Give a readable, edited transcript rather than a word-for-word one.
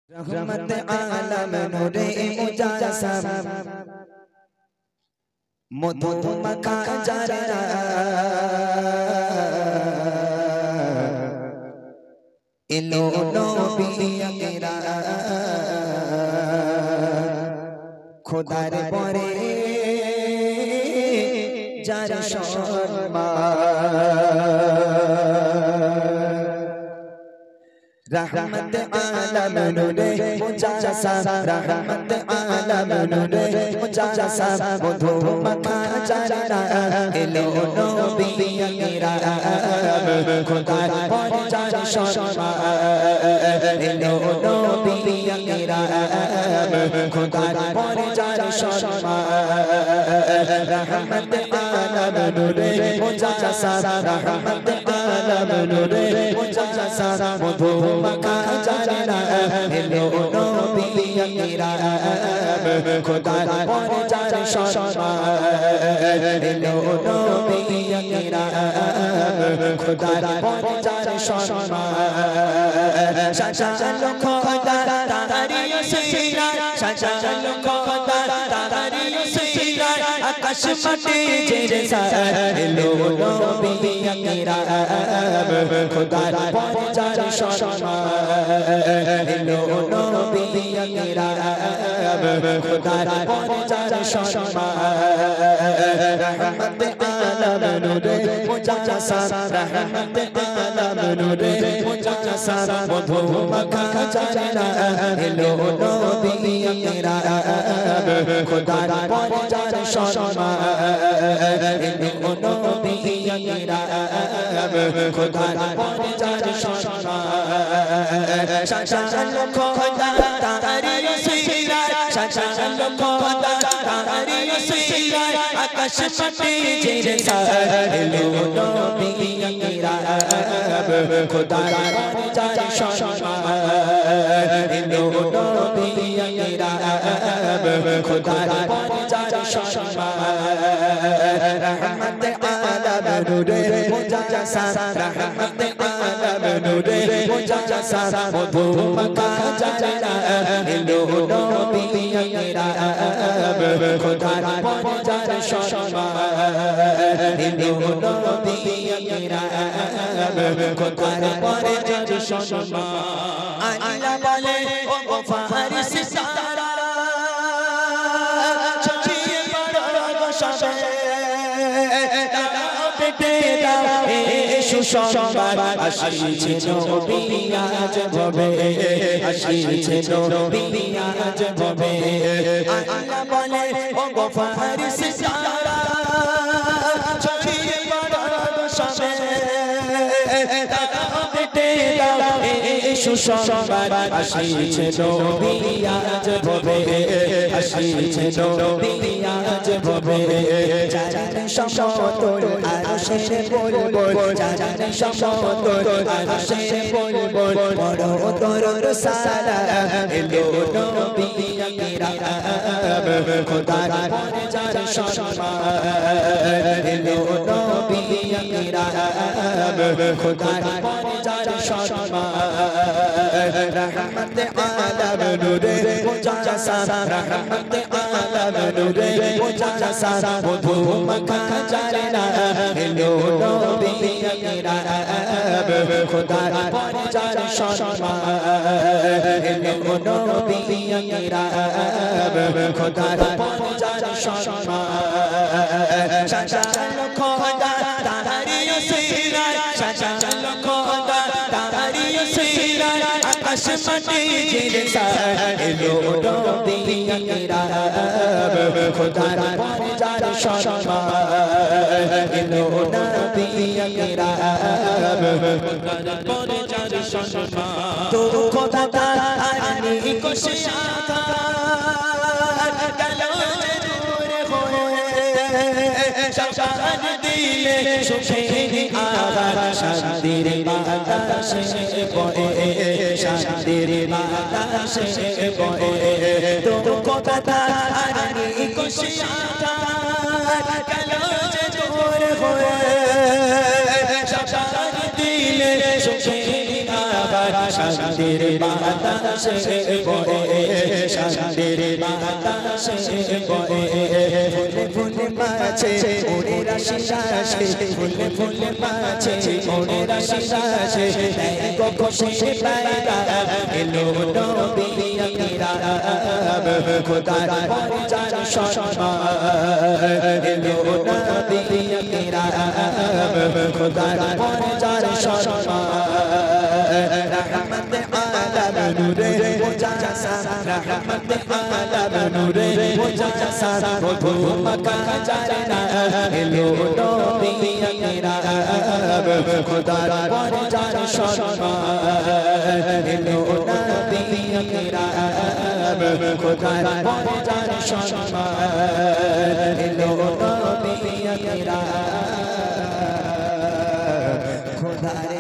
रहमत आलम नूरे मुजासम मधु मका जरा इलो नबी अकेरा खुदार परे जार रहमत आलम नूरे मुजासम रहमत आलम नूरे मुजासम मधु मका जरा इलो नबी अकेरा खुदार परे जार शर्मा इलो नबी अकेरा खुदार परे जार शर्मा रहमत आलम नूरे मुजासम रहमत आलम नूरे मुजासम मधु मका जरा इलो नबी अकेरा खुदार परे जार शर्मा इलो नबी अकेरा खुदार परे जार शर्मा शाशाल खुदा तारी सीरा शाशाल खुदा तारी सीरा आकाश माटी जैसा इलो नबी अकेरा खुदार परे जार शर्मा इलो नबी अकेरा खुदार परे जार शर्मा रहमत आलम नूरे मुजासम रहमत आलम नूरे मुजासम मधु मका जरा इलो नबी अकेरा खुदार परे जार शर्मा इलो नबी अकेरा खुदार परे जार शर्मा शाशाल खुदा तारी सीरा शाशाल खुदा तारी सीरा आकाश माटी जैसा इलो नबी अकेरा खुदार परे जार शर्मा इलो नबी अकेरा खुदार परे जार शर्मा रहमत आलम नूरे मुजासम रहमत आलम नूरे मुजासम मधु मका जरा इलो नबी अकेरा खुदार परे जार शर्मा इलो नबी अकेरा खुदार परे जार शर्मा आइला बोले ओ फारिस सारा छछिए बड़ा गोशाबे बेटे दाও সুসংবাদ আসিছে নবী আজ ভবে আসিছে নবী আজ ভবে আল্লাহ বলে ও গো ফারিস সারা ছড়িয়ে পড়ো গোশাবে দাও বেটে দাও সুসংবাদ আসিছে নবী আজ ভবে আসিছে নবী আজ ভবে জানে সমতল আরশের বুলবুল জানে সমতল আরশের বুলবুল বড় দরদ সালাম ইলো নবী আকেরা খুদার পরে जार শর্মা ইলো নবী আকেরা খুদার পরে जार শর্মা रहमत आलम नूरे मुजासम रहमत आलम नूरे मुजासम मधु मका जरा इलो नबी अकेरा खुदार परे जार शर्मा इलो नबी अकेरा खुदार परे जार शर्मा शाशाल खुदा तारी सीरा शाशाल खुदा तारी सीरा आकाश माटी जैसा इलो नबी अकेरा खुदार परे जार शर्मा इलो नबी अकेरा खुदार परे जार शर्मा तो खुदा तारी को शियाता गलो दूर होए शान दिले सुखेरी आवाज शांतिर बातास से बोए शांतिर बातास से बोए तो खुदा तारी को शियाता गलो दूर होए शान दिले सुखेरी आवाज শান্তির বাতাসে বয়ে শান্তির বাতাসে বয়ে ফুলে ফুলে মাছে ওরে রাশি রাশি ফুলে ফুলে মাছে ওরে রাশি রাশি দেখো খুশি পায়রা এলো নবী আকরাম খোদার পরজান সম্মান এলো নবী আকরাম খোদার পরজান সম্মান রহমত আলম নূরে মুজাসসা রহমত আলম নূরে মুজাসসা প্রভু মক্কা জানা এলো নবী আকরাম খোদার পরজান সম্মান এলো নবী আকরাম খোদার পরজান সম্মান এলো নবী আকরাম খোদার